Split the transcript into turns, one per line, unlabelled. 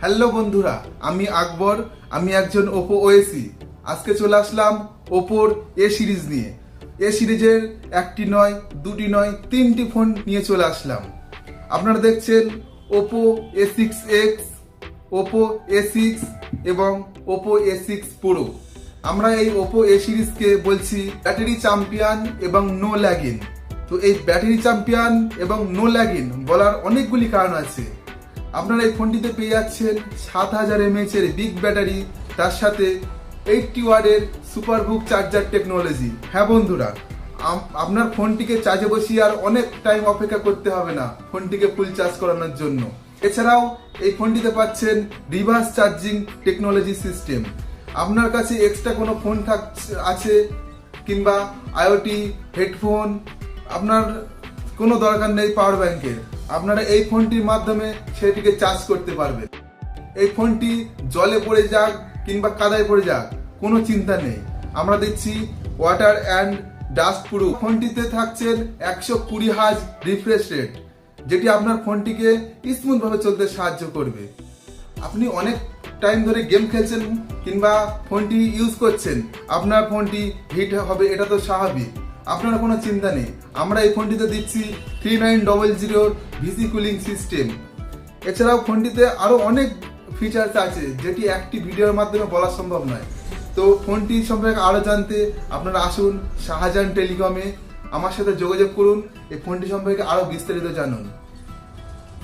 Hello বন্ধুরা, আমি আকবর। আমি একজন ওপো ওএসি। আজকে চলে আসলাম ওপোর এ সিরিজ নিয়ে। এ সিরিজের একটি নয়, দুটি নয়, তিনটি ফোন নিয়ে চলে আসলাম। আপনারা দেখছেন ওপো A6X, ওপো A6 এবং ওপো A6 প্রো। আমরা এই ওপো এ সিরিজকে বলছি ব্যাটারি চ্যাম্পিয়ন এবং নো ল্যাগিন। তো এই ব্যাটারি চ্যাম্পিয়ন এবং নো ল্যাগিন বলার অনেকগুলি কারণ আছে। আপনারা এই ফোনটিতে পেয়ে যাচ্ছেন 7000 mAh এর বিগ ব্যাটারি, তার সাথে 80 ওয়াটের সুপারবুক চার্জার টেকনোলজি। হ্যাঁ বন্ধুরা, আপনার ফোনটিকে চার্জে বসিয়ে আর অনেক টাইম অপেক্ষা করতে হবে না ফোনটিকে ফুল চার্জ করানোর জন্য। এছাড়াও এই ফোনটিতে পাচ্ছেন রিভার্স চার্জিং টেকনোলজি সিস্টেম। আপনার কাছে এক্সট্রা কোনো ফোন আছে কিংবা আইওটি হেডফোন, আপনার কোনো দরকার নেই পাওয়ার ব্যাংকের। আপনারা এই ফোনটির মাধ্যমে সেটিকে চার্জ করতে পারবেন। এই ফোনটি জলে পড়ে যাক কিংবা কাদায় পড়ে যাক, কোনো চিন্তা নেই। আমরা দিচ্ছি ওয়াটার অ্যান্ড ডাস্ট প্রুফ। ফোনটিতে থাকছেন 120 হার্জ রিফ্রেশ রেট, যেটি আপনার ফোনটিকে স্মুথ ভাবে চলতে সাহায্য করবে। আপনি অনেক টাইম ধরে গেম খেলছেন কিংবা ফোনটি ইউজ করছেন, আপনার ফোনটি হিট হবে, এটা তো স্বাভাবিক। আপনার কোনো চিন্তা নেই। আমরা এই ফোনটিতে দিচ্ছি 3900 ভিসি কুলিং সিস্টেম। এছাড়াও ফোনটিতে আরো অনেক ফিচার্স আছে যেটি একটি ভিডিওর মাধ্যমে বলা সম্ভব নয়। তো ফোনটি সম্পর্কে আরো জানতে আপনারা আসুন শাহজাহান টেলিকমে, আমার সাথে যোগাযোগ করুন, এই ফোনটি সম্পর্কে আরো বিস্তারিত জানুন।